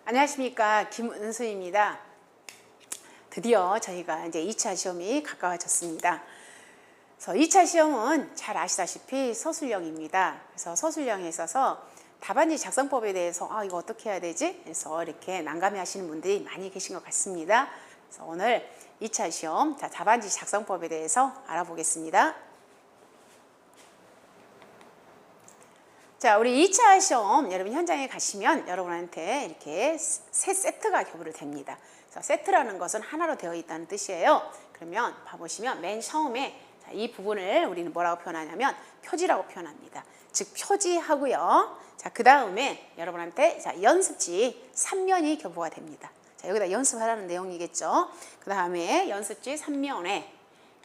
안녕하십니까, 김은수입니다. 드디어 저희가 이제 2차 시험이 가까워졌습니다. 그래서 2차 시험은 잘 아시다시피 서술형입니다. 그래서 서술형에 있어서 답안지 작성법에 대해서 이거 어떻게 해야 되지? 그래서 이렇게 난감해 하시는 분들이 많이 계신 것 같습니다. 그래서 오늘 2차 시험 답안지 작성법에 대해서 알아보겠습니다. 자, 우리 2차 시험 여러분 현장에 가시면 여러분한테 이렇게 세 세트가 교부를 됩니다. 그래서 세트라는 것은 하나로 되어 있다는 뜻이에요. 그러면 봐보시면 맨 처음에 이 부분을 우리는 뭐라고 표현하냐면 표지라고 표현합니다. 즉 표지하고요. 자, 그 다음에 여러분한테 연습지 3면이 교부가 됩니다. 자, 여기다 연습하라는 내용이겠죠. 그 다음에 연습지 3면에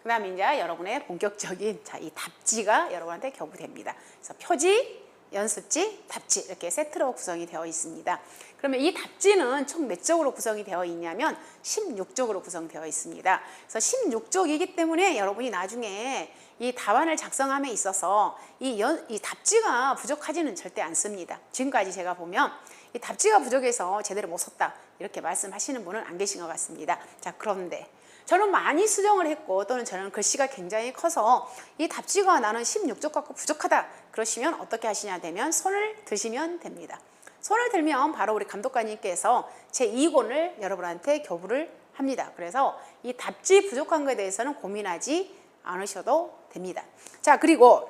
그 다음에 이제 여러분의 본격적인 이 답지가 여러분한테 교부됩니다. 그래서 표지, 연습지, 답지 이렇게 세트로 구성이 되어 있습니다. 그러면 이 답지는 총 몇 쪽으로 구성이 되어 있냐면 16쪽으로 구성되어 있습니다. 그래서 16쪽이기 때문에 여러분이 나중에 이 답안을 작성함에 있어서 이 답지가 부족하지는 절대 않습니다. 지금까지 제가 보면 이 답지가 부족해서 제대로 못 썼다 이렇게 말씀하시는 분은 안 계신 것 같습니다. 자, 그런데 저는 많이 수정을 했고 또는 저는 글씨가 굉장히 커서 이 답지가 나는 16쪽 갖고 부족하다 그러시면 어떻게 하시냐 되면 손을 드시면 됩니다. 손을 들면 바로 우리 감독관님께서 제2권을 여러분한테 교부를 합니다. 그래서 이 답지 부족한 것에 대해서는 고민하지 않으셔도 됩니다. 자, 그리고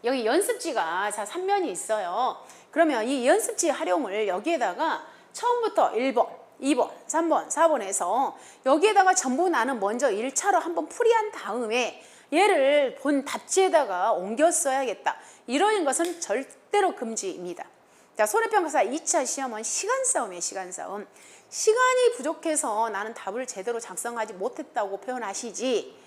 여기 연습지가 3면이 있어요. 그러면 이 연습지 활용을 여기에다가 처음부터 1번, 2번, 3번, 4번 해서 여기에다가 전부 나는 먼저 1차로 한번 풀이한 다음에 얘를 본 답지에다가 옮겨 써야겠다. 이런 것은 절대로 금지입니다. 자, 손해평가사 2차 시험은 시간 싸움이에요. 시간 싸움. 시간이 부족해서 나는 답을 제대로 작성하지 못했다고 표현하시지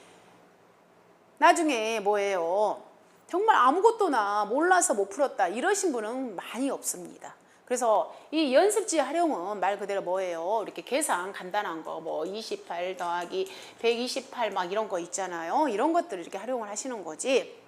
나중에 뭐예요? 정말 아무것도나 몰라서 못 풀었다 이러신 분은 많이 없습니다. 그래서 이 연습지 활용은 말 그대로 뭐예요? 이렇게 계산 간단한 거, 뭐 28 더하기 128 막 이런 거 있잖아요. 이런 것들을 이렇게 활용을 하시는 거지.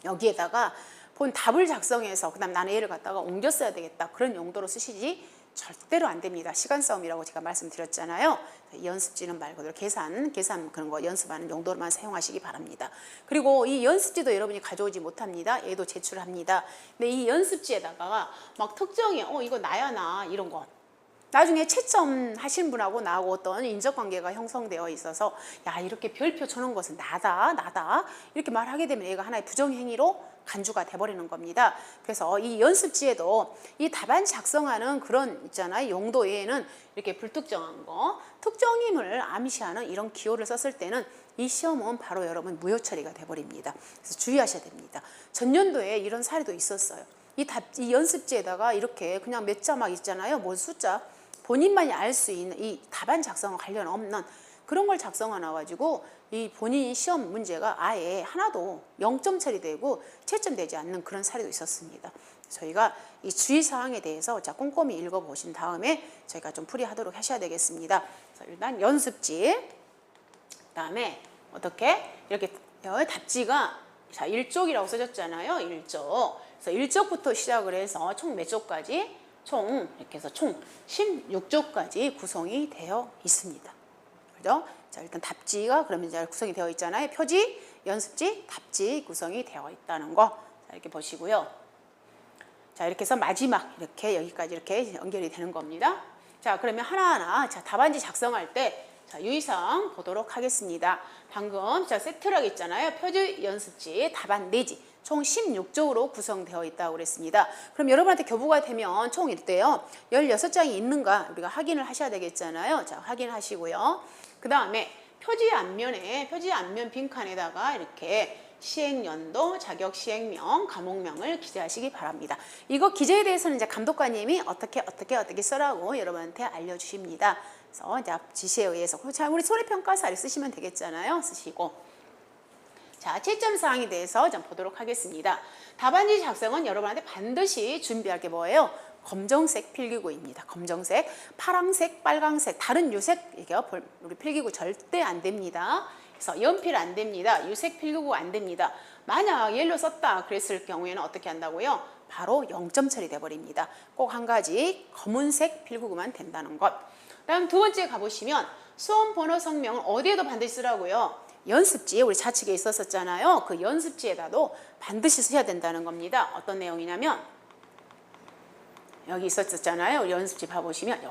여기에다가 본 답을 작성해서 그다음 나는 얘를 갖다가 옮겨 써야 되겠다. 그런 용도로 쓰시지 절대로 안 됩니다. 시간 싸움이라고 제가 말씀드렸잖아요. 연습지는 말 그대로 계산 그런 거 연습하는 용도로만 사용하시기 바랍니다. 그리고 이 연습지도 여러분이 가져오지 못합니다. 얘도 제출합니다. 근데 이 연습지에다가 막 특정이 이거 나야 나 이런 거 나중에 채점 하신 분하고 나하고 어떤 인적관계가 형성되어 있어서 야 이렇게 별표 쳐놓은 것은 나다 이렇게 말하게 되면 얘가 하나의 부정행위로 간주가 돼버리는 겁니다. 그래서 이 연습지에도 이 답안 작성하는 그런 있잖아요. 용도에는 이렇게 불특정한 거, 특정임을 암시하는 이런 기호를 썼을 때는 이 시험은 바로 여러분 무효 처리가 돼버립니다. 그래서 주의하셔야 됩니다. 전년도에 이런 사례도 있었어요. 이 연습지에다가 이렇게 그냥 몇 자 막 있잖아요. 뭐 숫자 본인만이 알 수 있는 이 답안 작성과 관련 없는 그런 걸 작성해 놔가지고 이 본인 시험 문제가 아예 하나도 0점 처리되고 채점되지 않는 그런 사례도 있었습니다. 저희가 이 주의사항에 대해서 꼼꼼히 읽어보신 다음에 저희가 좀 풀이하도록 하셔야 되겠습니다. 그래서 일단 연습지, 그 다음에 어떻게 이렇게 답지가 1쪽이라고 써졌잖아요. 1쪽. 그래서 1쪽부터 시작을 해서 총 몇 쪽까지? 총 이렇게 해서 총 16쪽까지 구성이 되어 있습니다. 그죠? 자, 일단 답지가 그러면 이제 구성이 되어 있잖아요. 표지, 연습지, 답지 구성이 되어 있다는 거. 자, 이렇게 보시고요. 자, 이렇게 해서 마지막 이렇게 여기까지 이렇게 연결이 되는 겁니다. 자, 그러면 하나하나 답안지 작성할 때 유의사항 보도록 하겠습니다. 방금 세트라고 있잖아요. 표지, 연습지, 답안 내지. 총 16쪽으로 구성되어 있다고 그랬습니다. 그럼 여러분한테 교부가 되면 총 이때요 16장이 있는가 우리가 확인을 하셔야 되겠잖아요. 자, 확인하시고요. 그 다음에 표지 앞면 빈칸에다가 이렇게 시행연도, 자격 시행명, 과목명을 기재하시기 바랍니다. 이거 기재에 대해서는 이제 감독관님이 어떻게 써라고 여러분한테 알려주십니다. 그래서 이제 지시에 의해서 자, 우리 손해평가사를 쓰시면 되겠잖아요. 쓰시고. 자, 채점 사항에 대해서 좀 보도록 하겠습니다. 답안지 작성은 여러분한테 반드시 준비할 게 뭐예요? 검정색 필기구입니다. 검정색, 파란색, 빨강색, 다른 유색 이게 우리 필기구 절대 안 됩니다. 그래서 연필 안 됩니다. 유색 필기구 안 됩니다. 만약 옐로 썼다 그랬을 경우에는 어떻게 한다고요? 바로 0점 처리돼 버립니다. 꼭 한 가지 검은색 필구구만 된다는 것. 다음 두 번째 가보시면 수험 번호 성명은 어디에도 반드시 쓰라고요? 연습지, 우리 좌측에 있었잖아요. 그 연습지에다도 반드시 써야 된다는 겁니다. 어떤 내용이냐면 여기 있었잖아요. 연습지 봐보시면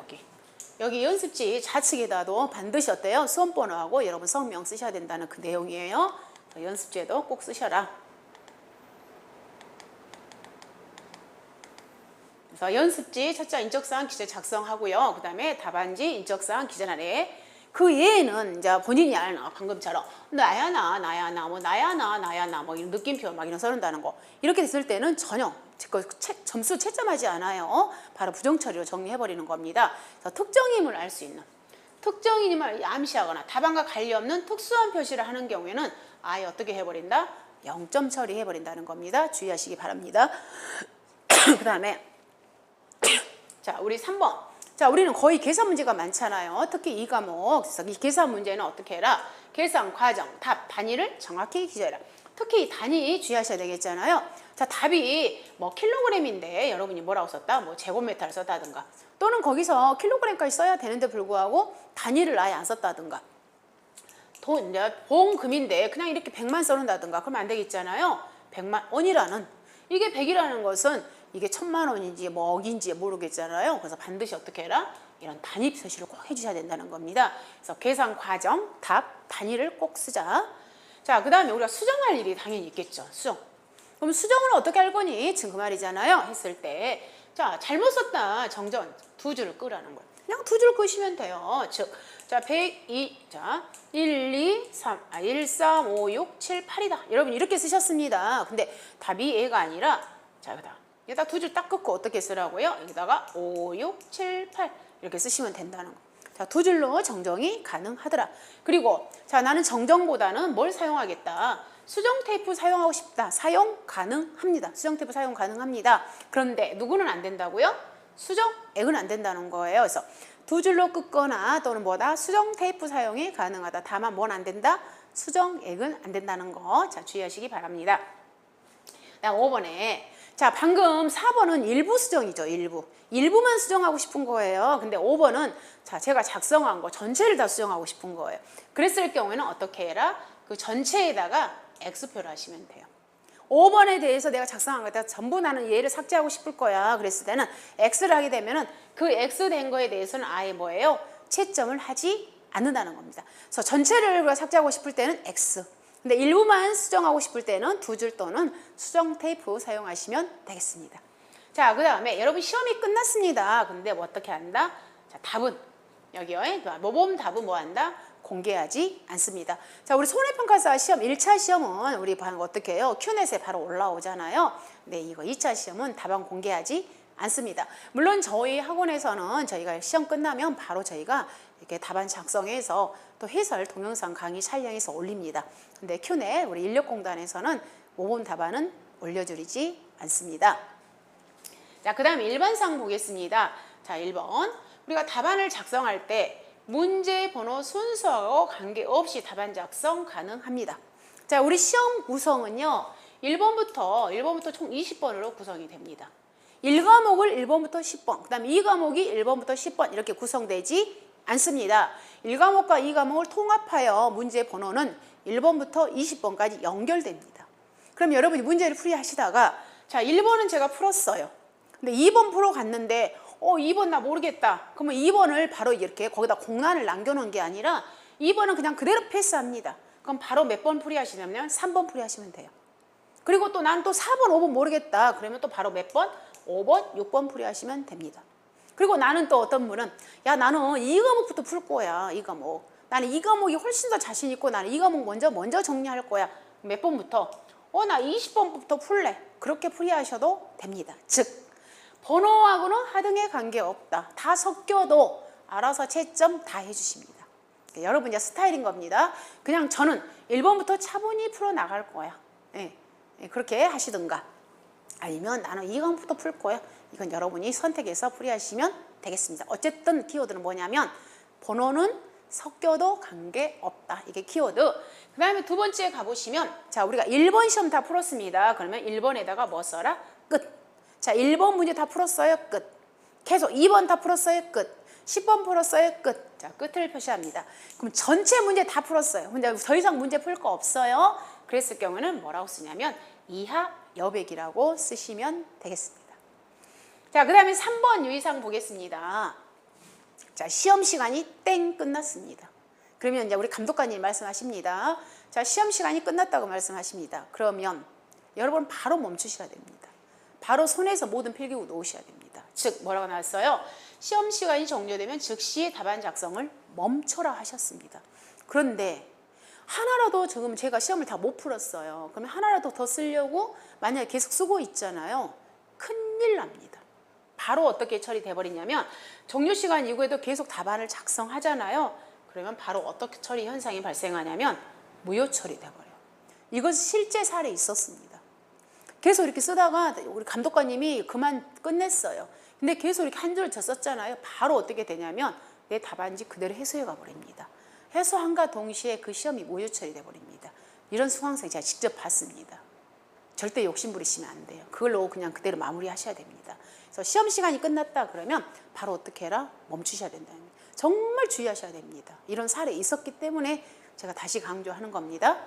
여기 연습지 좌측에다도 반드시 어때요? 수험 번호하고 여러분 성명 쓰셔야 된다는 그 내용이에요. 연습지에도 꼭 쓰셔라. 그래서 연습지 첫째 인적사항 기재 작성하고요. 그 다음에 답안지 인적사항 기재란에 그 예에는 이제 본인이 아는 방금처럼 나야 나 나야 나 뭐 나야 나 나야 나 뭐 이런 느낌표 막 이런 써놓는다는 거 이렇게 됐을 때는 전혀 점수 채점하지 않아요. 바로 부정 처리로 정리해 버리는 겁니다. 그래서 특정인을 알 수 있는 특정인임을 암시하거나 답안과 관련 없는 특수한 표시를 하는 경우에는 아예 어떻게 해버린다? 0점 처리해 버린다는 겁니다. 주의하시기 바랍니다. 그 다음에 자 우리 3번 자, 우리는 거의 계산 문제가 많잖아요. 특히 이 과목. 그래서 이 계산 문제는 어떻게 해라? 계산 과정, 답, 단위를 정확히 기재해라. 특히 단위 주의하셔야 되겠잖아요. 자, 답이 뭐 킬로그램인데 여러분이 뭐라고 썼다? 뭐 제곱미터를 썼다든가 또는 거기서 킬로그램까지 써야 되는데 불구하고 단위를 아예 안 썼다든가 보험금인데 그냥 이렇게 100만 써놓는다든가 그러면 안 되겠잖아요. 100만 원이라는 이게 100이라는 것은 이게 1000만 원인지 뭐 억인지 모르겠잖아요. 그래서 반드시 어떻게 해라? 이런 단위 표시를 꼭 해주셔야 된다는 겁니다. 그래서 계산 과정, 답, 단위를 꼭 쓰자. 자, 그 다음에 우리가 수정할 일이 당연히 있겠죠. 수정. 그럼 수정을 어떻게 할 거니? 지금 그 말이잖아요. 했을 때. 자, 잘못 썼다. 정전. 두 줄을 끄라는 거예요. 그냥 두 줄 끄시면 돼요. 즉, 자, 102, 자, 1, 2, 3, 1, 3, 5, 6, 7, 8이다. 여러분 이렇게 쓰셨습니다. 근데 답이 A가 아니라, 자, 여기다 두 줄 딱 긋고 어떻게 쓰라고요? 여기다가 5, 6, 7, 8 이렇게 쓰시면 된다는 거. 자, 두 줄로 정정이 가능하더라. 그리고 자, 나는 정정보다는 뭘 사용하겠다. 수정 테이프 사용하고 싶다. 사용 가능합니다. 수정 테이프 사용 가능합니다. 그런데 누구는 안 된다고요? 수정액은 안 된다는 거예요. 그래서 두 줄로 긋거나 또는 뭐다? 수정 테이프 사용이 가능하다. 다만 뭔 안 된다? 수정액은 안 된다는 거. 자, 주의하시기 바랍니다. 다음 5번에 자, 방금 4번은 일부 수정이죠. 일부만 수정하고 싶은 거예요. 근데 5번은 자, 제가 작성한 거 전체를 다 수정하고 싶은 거예요. 그랬을 경우에는 어떻게 해라? 그 전체에다가 X표를 하시면 돼요. 5번에 대해서 내가 작성한 거다 전부 나는 얘를 삭제하고 싶을 거야. 그랬을 때는 X를 하게 되면은 그 X 된 거에 대해서는 아예 뭐예요? 채점을 하지 않는다는 겁니다. 그래서 전체를 삭제하고 싶을 때는 X. 근데 일부만 수정하고 싶을 때는 두 줄 또는 수정 테이프 사용하시면 되겠습니다. 자, 그 다음에 여러분 시험이 끝났습니다. 근데 뭐 어떻게 한다? 자, 답은 여기요. 모범 답은 뭐 한다? 공개하지 않습니다. 자, 우리 손해평가사 시험 1차 시험은 우리 어떻게 해요? 큐넷에 바로 올라오잖아요. 네, 이거 2차 시험은 답안 공개하지 않습니다. 물론 저희 학원에서는 저희가 시험 끝나면 바로 저희가 이렇게 답안 작성해서 또 해설 동영상 강의 촬영해서 올립니다. 근데 큐넷 우리 인력공단에서는 모범 답안은 올려드리지 않습니다. 자, 그 다음에 일반상 보겠습니다. 자, 1번 우리가 답안을 작성할 때 문제 번호 순서하고 관계없이 답안 작성 가능합니다. 자, 우리 시험 구성은요 1번부터 총 20번으로 구성이 됩니다. 1과목을 1번부터 10번, 그 다음에 2과목이 1번부터 10번 이렇게 구성되지 않습니다. 1과목과 2과목을 통합하여 문제 번호는 1번부터 20번까지 연결됩니다. 그럼 여러분이 문제를 풀이하시다가 자, 1번은 제가 풀었어요. 근데 2번 풀어 갔는데 2번 나 모르겠다. 그러면 2번을 바로 이렇게 거기다 공란을 남겨놓은 게 아니라 2번은 그냥 그대로 패스합니다. 그럼 바로 몇 번 풀이하시냐면 3번 풀이하시면 돼요. 그리고 또 난 또 4번, 5번 모르겠다. 그러면 또 바로 몇 번? 5번, 6번 풀이하시면 됩니다. 그리고 나는 또 어떤 분은 야, 나는 이 과목부터 풀 거야. 이 과목. 나는 이 과목이 훨씬 더 자신 있고 나는 이 과목 먼저 정리할 거야. 몇 번부터? 나 20번부터 풀래. 그렇게 풀이하셔도 됩니다. 즉 번호하고는 하등의 관계없다. 다 섞여도 알아서 채점 다 해주십니다. 여러분 이제 스타일인 겁니다. 그냥 저는 1번부터 차분히 풀어나갈 거야. 그렇게 하시든가 아니면 나는 이 과목부터 풀 거야. 이건 여러분이 선택해서 풀이하시면 되겠습니다. 어쨌든 키워드는 뭐냐면 번호는 섞여도 관계없다. 이게 키워드. 그 다음에 두 번째 가보시면 자, 우리가 1번 시험 다 풀었습니다. 그러면 1번에다가 뭐 써라? 끝. 자, 1번 문제 다 풀었어요. 끝. 계속 2번 다 풀었어요. 끝. 10번 풀었어요. 끝. 자, 끝을 표시합니다. 그럼 전체 문제 다 풀었어요. 근데 더 이상 문제 풀 거 없어요. 그랬을 경우는 뭐라고 쓰냐면 이하 여백이라고 쓰시면 되겠습니다. 자, 그 다음에 3번 유의사항 보겠습니다. 자, 시험 시간이 땡 끝났습니다. 그러면 이제 우리 감독관님 말씀하십니다. 자, 시험 시간이 끝났다고 말씀하십니다. 그러면 여러분 바로 멈추셔야 됩니다. 바로 손에서 모든 필기구 놓으셔야 됩니다. 즉 뭐라고 나왔어요? 시험 시간이 종료되면 즉시 답안 작성을 멈춰라 하셨습니다. 그런데 하나라도 지금 제가 시험을 다 못 풀었어요. 그러면 하나라도 더 쓰려고 만약에 계속 쓰고 있잖아요. 큰일 납니다. 바로 어떻게 처리돼 버리냐면 종료 시간 이후에도 계속 답안을 작성하잖아요. 그러면 바로 어떻게 처리 현상이 발생하냐면 무효 처리돼 버려요. 이건 실제 사례 있었습니다. 계속 이렇게 쓰다가 우리 감독관님이 그만 끝냈어요. 근데 계속 이렇게 한 줄 더 썼잖아요. 바로 어떻게 되냐면 내 답안지 그대로 해소해 가버립니다. 해소함과 동시에 그 시험이 무효 처리돼 버립니다. 이런 수강생 제가 직접 봤습니다. 절대 욕심 부리시면 안 돼요. 그걸로 그냥 그대로 마무리하셔야 됩니다. 그래서 시험 시간이 끝났다 그러면 바로 어떻게 해라? 멈추셔야 된다. 정말 주의하셔야 됩니다. 이런 사례 있었기 때문에 제가 다시 강조하는 겁니다.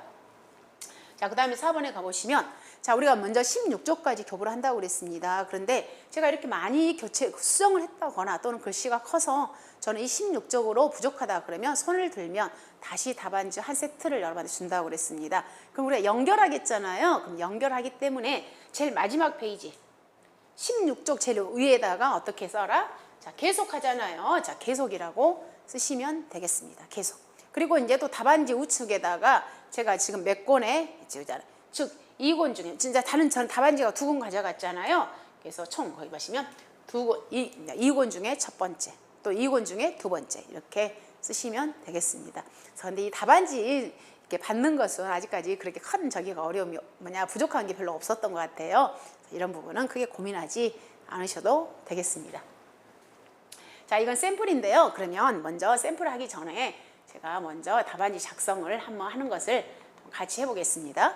자, 그 다음에 4번에 가보시면 자, 우리가 먼저 16조까지 교부를 한다고 그랬습니다. 그런데 제가 이렇게 많이 수정을 했다거나 또는 글씨가 커서 저는 이 16쪽으로 부족하다 그러면 손을 들면 다시 답안지 한 세트를 여러분한테 준다고 그랬습니다. 그럼 우리가 연결하겠잖아요. 그럼 연결하기 때문에 제일 마지막 페이지 16쪽 제일 위에다가 어떻게 써라? 자, 계속하잖아요. 자, 계속이라고 쓰시면 되겠습니다. 계속. 그리고 이제 또 답안지 우측에다가 제가 지금 몇 권에 즉 2권 중에 진짜 저는 답안지가 2권 가져갔잖아요. 그래서 총 거기 보시면 2권 중에 첫 번째, 또 2권 중에 두 번째 이렇게 쓰시면 되겠습니다. 그런데 이 답안지 이렇게 받는 것은 아직까지 그렇게 큰 저기가 어려움이 부족한 게 별로 없었던 것 같아요. 이런 부분은 크게 고민하지 않으셔도 되겠습니다. 자, 이건 샘플인데요. 그러면 먼저 샘플을 하기 전에 제가 먼저 답안지 작성을 한번 하는 것을 같이 해보겠습니다.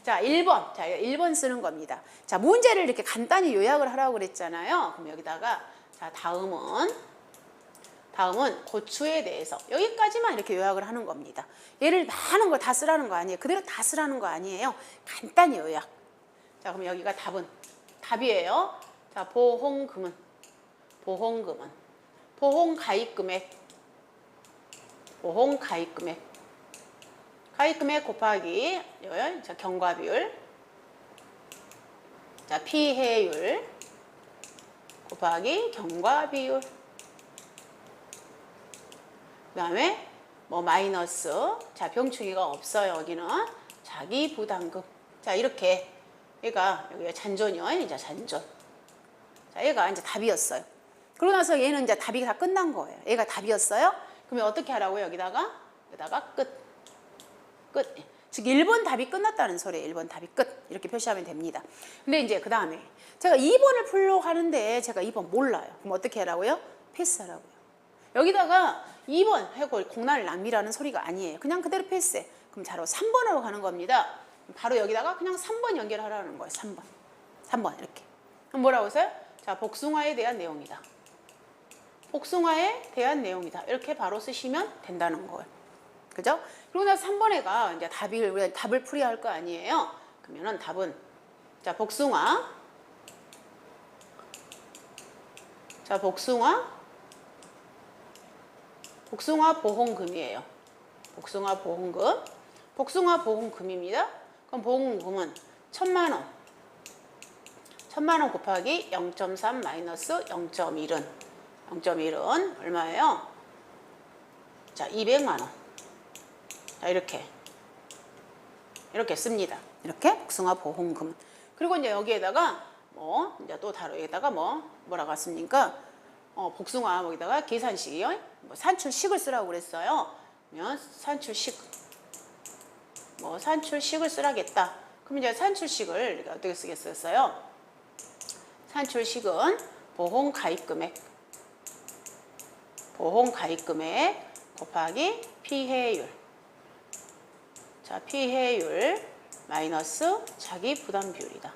자, 1번. 자, 1번 쓰는 겁니다. 자, 문제를 이렇게 간단히 요약을 하라고 그랬잖아요. 그럼 여기다가 자, 다음은 고추에 대해서 여기까지만 이렇게 요약을 하는 겁니다. 얘를 많은 걸 다 쓰라는 거 아니에요. 그대로 다 쓰라는 거 아니에요. 간단히 요약. 자, 그럼 여기가 답이에요. 자, 보험금은 가입금액 곱하기 자, 경과비율, 자, 피해율 곱하기 경과비율, 그 다음에 뭐 마이너스, 자, 병충해가 없어요. 여기는 자기 부담금. 자, 이렇게 얘가 여기가 잔존이요. 이제 잔존. 자, 얘가 이제 답이었어요. 그러고 나서 얘는 이제 답이 다 끝난 거예요. 얘가 답이었어요. 그러면 어떻게 하라고요? 여기다가 끝. 즉 1번 답이 끝났다는 소리예요. 1번 답이 끝. 이렇게 표시하면 됩니다. 근데 이제 그 다음에 제가 2번을 풀려고 하는데 제가 2번 몰라요. 그럼 어떻게 하라고요? 패스하라고요. 여기다가 2번 하고 공란을 낭비라는 소리가 아니에요. 그냥 그대로 패스해. 그럼 바로 3번으로 가는 겁니다. 바로 여기다가 그냥 3번 연결하라는 거예요. 3번 이렇게. 그럼 뭐라고 써요? 자, 복숭아에 대한 내용이다. 이렇게 바로 쓰시면 된다는 거예요. 그죠? 그리고 나서 3번에가 이제 답을 풀이해야 할 거 아니에요. 그러면은 답은 자, 복숭아 보험금이에요. 복숭아 보험금입니다. 그럼 보험금은 1,000만 원 곱하기 0.3 마이너스 0.1은 얼마예요? 자, 200만 원. 자, 이렇게 씁니다. 이렇게 복숭아 보험금. 그리고 이제 여기에다가 이제 또 다른 여기다가 뭐라고 했습니까? 복숭아 여기다가 계산식이요. 산출식을 쓰라고 그랬어요. 그러면 산출식을 쓰라겠다. 그럼 이제 산출식을 어떻게 쓰겠어요? 산출식은 보험 가입금액 곱하기 피해율. 자, 피해율 마이너스 자기 부담 비율이다.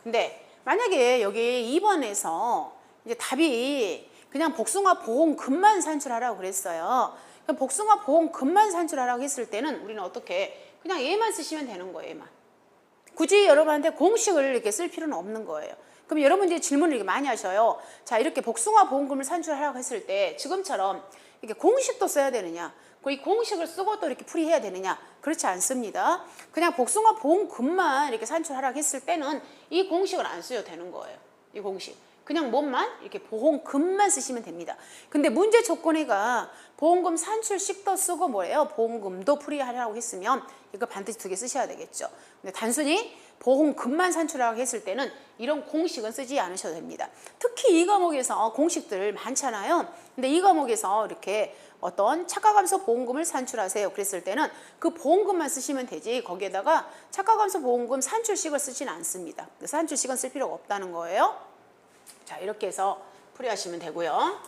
근데 만약에 여기 2번에서 이제 답이 그냥 복숭아 보험금만 산출하라고 그랬어요. 그럼 복숭아 보험금만 산출하라고 했을 때는 우리는 어떻게 그냥 얘만 쓰시면 되는 거예요. 얘만. 굳이 여러분한테 공식을 이렇게 쓸 필요는 없는 거예요. 그럼 여러분들이 질문을 이렇게 많이 하셔요. 자, 이렇게 복숭아 보험금을 산출하라고 했을 때 지금처럼 이렇게 공식도 써야 되느냐? 이 공식을 쓰고 또 이렇게 풀이해야 되느냐? 그렇지 않습니다. 그냥 복숭아 보험금만 이렇게 산출하라고 했을 때는 이 공식을 안 써도 되는 거예요. 이 공식. 그냥 뭐만 이렇게 보험금만 쓰시면 됩니다. 근데 문제 조건에가 보험금 산출식도 쓰고 뭐예요? 보험금도 풀이하라고 했으면 이거 반드시 2개 쓰셔야 되겠죠. 근데 단순히 보험금만 산출하라고 했을 때는 이런 공식은 쓰지 않으셔도 됩니다. 특히 이 과목에서 공식들 많잖아요. 근데 이 과목에서 이렇게 어떤 차가감소 보험금을 산출하세요. 그랬을 때는 그 보험금만 쓰시면 되지 거기에다가 차가감소 보험금 산출식을 쓰지는 않습니다. 산출식은 쓸 필요가 없다는 거예요. 자, 이렇게 해서 풀이하시면 되고요.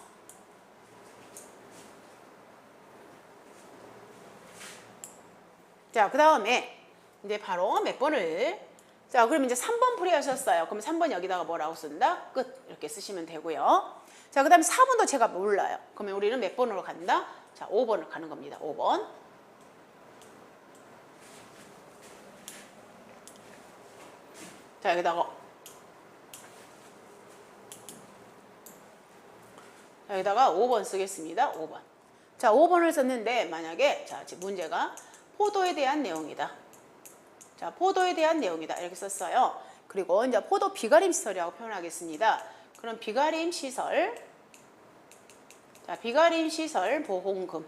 자, 그 다음에 이제 바로 몇 번을 자, 그럼 이제 3번 풀이하셨어요. 그럼 3번 여기다가 뭐라고 쓴다? 끝. 이렇게 쓰시면 되고요. 자, 그 다음에 4번도 제가 몰라요. 그러면 우리는 몇 번으로 간다? 자, 5번을 가는 겁니다. 5번. 자, 여기다가 5번 쓰겠습니다. 5번. 자, 5번을 썼는데 만약에 자, 문제가 포도에 대한 내용이다. 자, 포도에 대한 내용이다. 이렇게 썼어요. 그리고 이제 포도 비가림 시설이라고 표현하겠습니다. 그럼 비가림 시설. 자, 비가림 시설 보험금.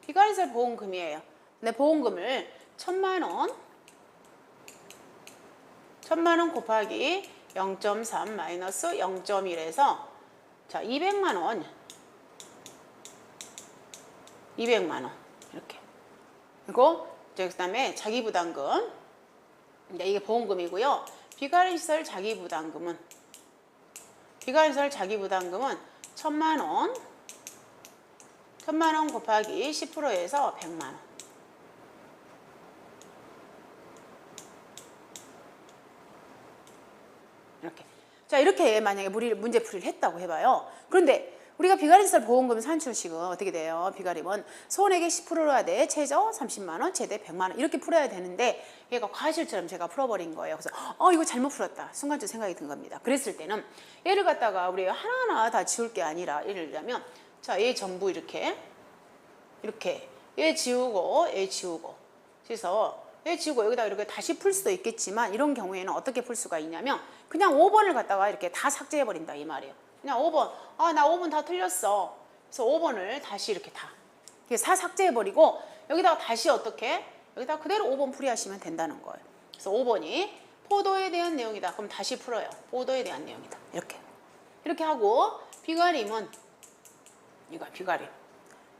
비가림 시설 보험금이에요. 근데 보험금을 1,000만 원. 1,000만 원 곱하기 0.3 마이너스 0.1에서 자, 200만 원. 200만 원. 이렇게. 그리고 그다음에 자기부담금. 이게 보험금이고요. 비가림시설 자기부담금은 1,000만 원. 1,000만 원 곱하기 10%에서 100만 원. 이렇게. 자, 이렇게 만약에 문제 풀이를 했다고 해봐요. 그런데 우리가 비가림시설 보험금 산출식은 어떻게 돼요? 비가림은 손해액의 10%라 돼 최저 30만 원, 최대 100만 원 이렇게 풀어야 되는데 얘가 과실처럼 제가 풀어버린 거예요. 그래서 이거 잘못 풀었다. 순간적으로 생각이 든 겁니다. 그랬을 때는 얘를 갖다가 우리 하나하나 다 지울 게 아니라 예를 들자면 자, 얘 전부 이렇게 얘 지우고 얘 지우고 그래서 얘 지우고 여기다 이렇게 다시 풀 수도 있겠지만 이런 경우에는 어떻게 풀 수가 있냐면 그냥 5번을 갖다가 이렇게 다 삭제해버린다 이 말이에요. 그냥 5번. 나 5번 다 틀렸어. 그래서 5번을 다시 이렇게 다 삭제해버리고 여기다가 다시 어떻게? 여기다가 그대로 5번 풀이하시면 된다는 거예요. 그래서 5번이 포도에 대한 내용이다. 그럼 다시 풀어요. 포도에 대한 내용이다. 이렇게 하고 비가림은 이거 비가림.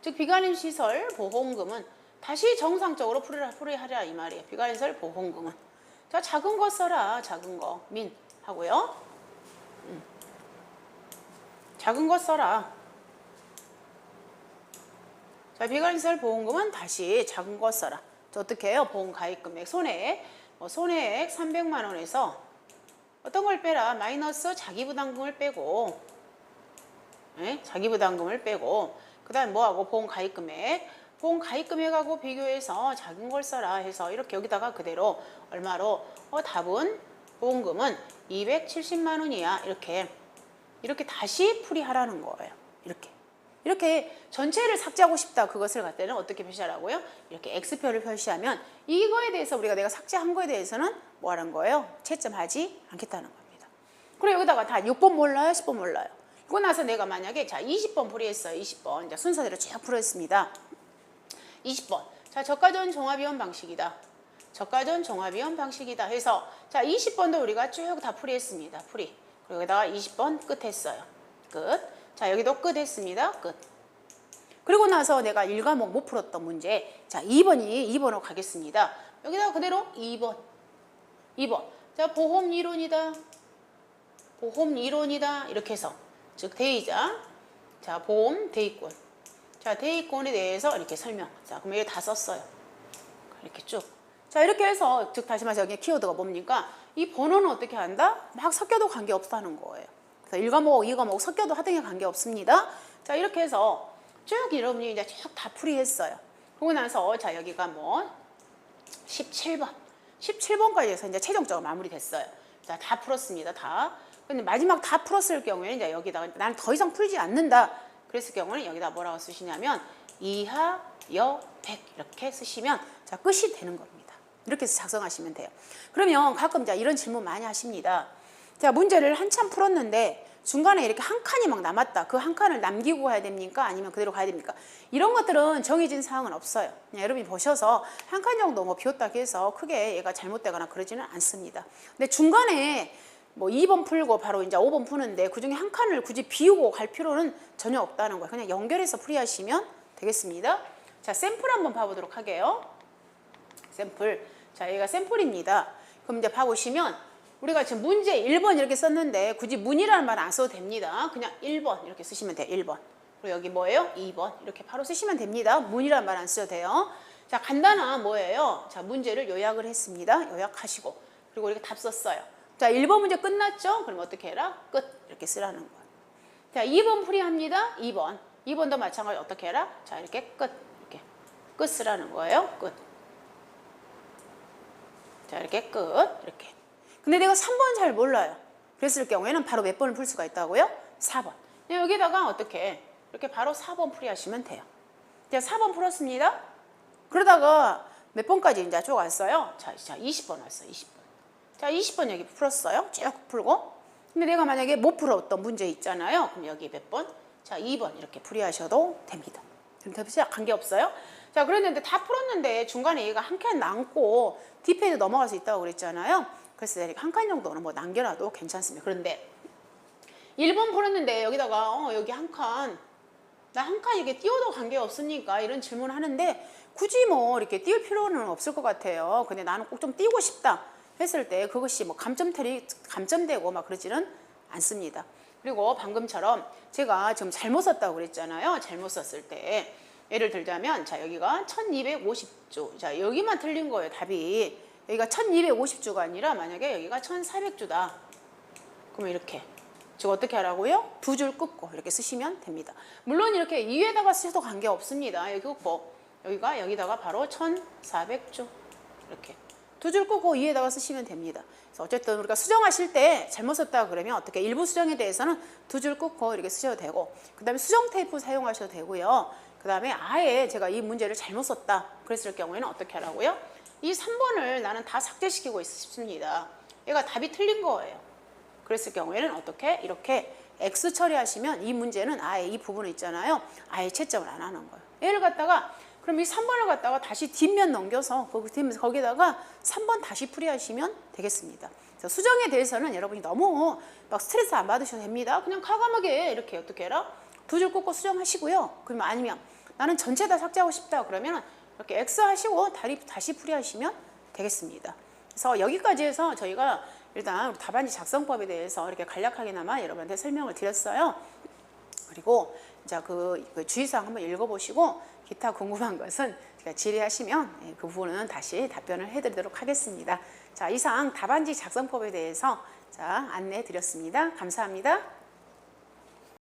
즉 비가림 시설 보험금은 다시 정상적으로 풀이하라 이 말이에요. 비가림 시설 보험금은. 자, 작은 거 써라. 작은 거. 민 하고요. 작은 거 써라. 자, 비가림시설 보험금은 다시 작은 거 써라. 저 어떻게 해요? 보험 가입 금액, 손해액. 손해액 300만 원에서 어떤 걸 빼라? 마이너스 자기부담금을 빼고, 네? 자기부담금을 빼고, 그 다음에 뭐하고? 보험 가입 금액. 보험 가입 금액하고 비교해서 작은 걸 써라 해서 이렇게 여기다가 그대로 얼마로? 답은 보험금은 270만 원이야. 이렇게 다시 풀이하라는 거예요. 이렇게 전체를 삭제하고 싶다. 그것을 갖을 때는 어떻게 표시하라고요? 이렇게 X표를 표시하면 이거에 대해서 내가 삭제한 거에 대해서는 뭐 하는 거예요? 채점하지 않겠다는 겁니다. 그리고 여기다가 다 6번 몰라요? 10번 몰라요? 그러고 나서 내가 만약에 자 20번 풀이했어요. 20번. 이제 순서대로 쭉 풀어했습니다. 20번. 자, 저가전 종합이원 방식이다. 저가전 종합이원 방식이다 해서 자 20번도 우리가 쭉 다 풀이했습니다. 풀이. 그리고 여기다가 20번 끝 했어요. 끝. 자, 여기도 끝 했습니다. 끝. 그리고 나서 내가 1과목 못 풀었던 문제. 자, 2번으로 가겠습니다. 여기다가 그대로 2번. 자, 보험 이론이다. 이렇게 해서. 즉, 대의자. 자, 보험 대의권. 자, 대의권에 대해서 이렇게 설명. 자, 그럼 여기 다 썼어요. 이렇게 쭉. 자, 이렇게 해서, 즉, 다시 말해서 여기 키워드가 뭡니까? 이 번호는 어떻게 한다? 막 섞여도 관계없다는 거예요. 그래서 1과목, 2과목 섞여도 하등에 관계없습니다. 자, 이렇게 해서 쭉 여러분이 이제 쭉 다 풀이했어요. 그러고 나서 자, 여기가 뭐 17번. 17번까지 해서 이제 최종적으로 마무리됐어요. 자, 다 풀었습니다. 다. 근데 마지막 다 풀었을 경우에는 이제 여기다가 나는 더 이상 풀지 않는다. 그랬을 경우는 여기다 뭐라고 쓰시냐면 이하 여 100 이렇게 쓰시면 자, 끝이 되는 겁니다. 이렇게 해서 작성하시면 돼요. 그러면 가끔 자, 이런 질문 많이 하십니다. 자, 문제를 한참 풀었는데 중간에 이렇게 한 칸이 막 남았다. 그 한 칸을 남기고 가야 됩니까? 아니면 그대로 가야 됩니까? 이런 것들은 정해진 사항은 없어요. 그냥 여러분이 보셔서 한 칸 정도 뭐 비웠다고 해서 크게 얘가 잘못되거나 그러지는 않습니다. 근데 중간에 뭐 2번 풀고 바로 이제 5번 푸는데 그중에 한 칸을 굳이 비우고 갈 필요는 전혀 없다는 거예요. 그냥 연결해서 풀이하시면 되겠습니다. 자, 샘플 한번 봐보도록 할게요. 샘플. 자, 여기가 샘플입니다. 그럼 이제 봐보시면 우리가 지금 문제 1번 이렇게 썼는데 굳이 문이라는 말 안 써도 됩니다. 그냥 1번 이렇게 쓰시면 돼요. 1번. 그리고 여기 뭐예요? 2번. 이렇게 바로 쓰시면 됩니다. 문이라는 말 안 써도 돼요. 자, 간단한 뭐예요? 자, 문제를 요약을 했습니다. 요약하시고. 그리고 이렇게 답 썼어요. 자, 1번 문제 끝났죠? 그럼 어떻게 해라? 끝. 이렇게 쓰라는 거예요. 자, 2번 풀이합니다. 2번. 2번도 마찬가지로 어떻게 해라? 자, 이렇게 끝. 이렇게. 끝 쓰라는 거예요. 끝. 자, 이렇게 끝. 이렇게. 근데 내가 3번 잘 몰라요. 그랬을 경우에는 바로 몇 번을 풀 수가 있다고요? 4번. 여기다가 어떻게 이렇게 바로 4번 풀이하시면 돼요. 제가 4번 풀었습니다. 그러다가 몇 번까지 이제 쭉 왔어요? 자, 20번 왔어요. 20번. 자, 20번 여기 풀었어요. 쭉 풀고. 근데 내가 만약에 못 풀었던 문제 있잖아요. 그럼 여기 몇 번? 자, 2번 이렇게 풀이하셔도 됩니다. 그럼 관계없어요? 자, 그랬는데 다 풀었는데 중간에 얘가 한 칸 남고 뒷페이지 넘어갈 수 있다고 그랬잖아요. 그래서 이렇게 한 칸 정도는 뭐 남겨놔도 괜찮습니다. 그런데 1번 풀었는데 여기다가 여기 한 칸, 나 한 칸 이렇게 띄워도 관계없으니까 이런 질문을 하는데 굳이 뭐 이렇게 띄울 필요는 없을 것 같아요. 근데 나는 꼭 좀 띄우고 싶다 했을 때 그것이 뭐 감점되고 막 그러지는 않습니다. 그리고 방금처럼 제가 지금 잘못 썼다고 그랬잖아요. 잘못 썼을 때 예를 들자면 자, 여기가 1250주. 자, 여기만 틀린 거예요. 답이. 여기가 1250주가 아니라 만약에 여기가 1400주다. 그러면 이렇게. 즉 어떻게 하라고요? 두 줄 끊고 이렇게 쓰시면 됩니다. 물론 이렇게 위에다가 쓰셔도 관계없습니다. 여기 끊고 여기다가 바로 1400주. 이렇게. 두 줄 끊고 위에다가 쓰시면 됩니다. 그래서 어쨌든 우리가 수정하실 때 잘못 썼다 그러면 어떻게 일부 수정에 대해서는 두 줄 끊고 이렇게 쓰셔도 되고 그 다음에 수정 테이프 사용하셔도 되고요. 그 다음에 아예 제가 이 문제를 잘못 썼다 그랬을 경우에는 어떻게 하라고요? 이 3번을 나는 다 삭제시키고 싶습니다. 얘가 답이 틀린 거예요. 그랬을 경우에는 어떻게? 이렇게 X 처리하시면 이 문제는 아예 이 부분을 있잖아요. 아예 채점을 안 하는 거예요. 얘를 갖다가 그럼 이 3번을 갖다가 다시 뒷면 넘겨서 거기다가 3번 다시 풀이하시면 되겠습니다. 그래서 수정에 대해서는 여러분이 너무 막 스트레스 안 받으셔도 됩니다. 그냥 과감하게 이렇게 어떻게 해라? 두 줄 꽂고 수정하시고요. 그러면 아니면 나는 전체 다 삭제하고 싶다 그러면 이렇게 X 하시고 다시 풀이하시면 되겠습니다. 그래서 여기까지 해서 저희가 일단 답안지 작성법에 대해서 이렇게 간략하게나마 여러분한테 설명을 드렸어요. 그리고 이제 그 주의사항 한번 읽어보시고 기타 궁금한 것은 제가 질의하시면 그 부분은 다시 답변을 해드리도록 하겠습니다. 자, 이상 답안지 작성법에 대해서 안내해 드렸습니다. 감사합니다.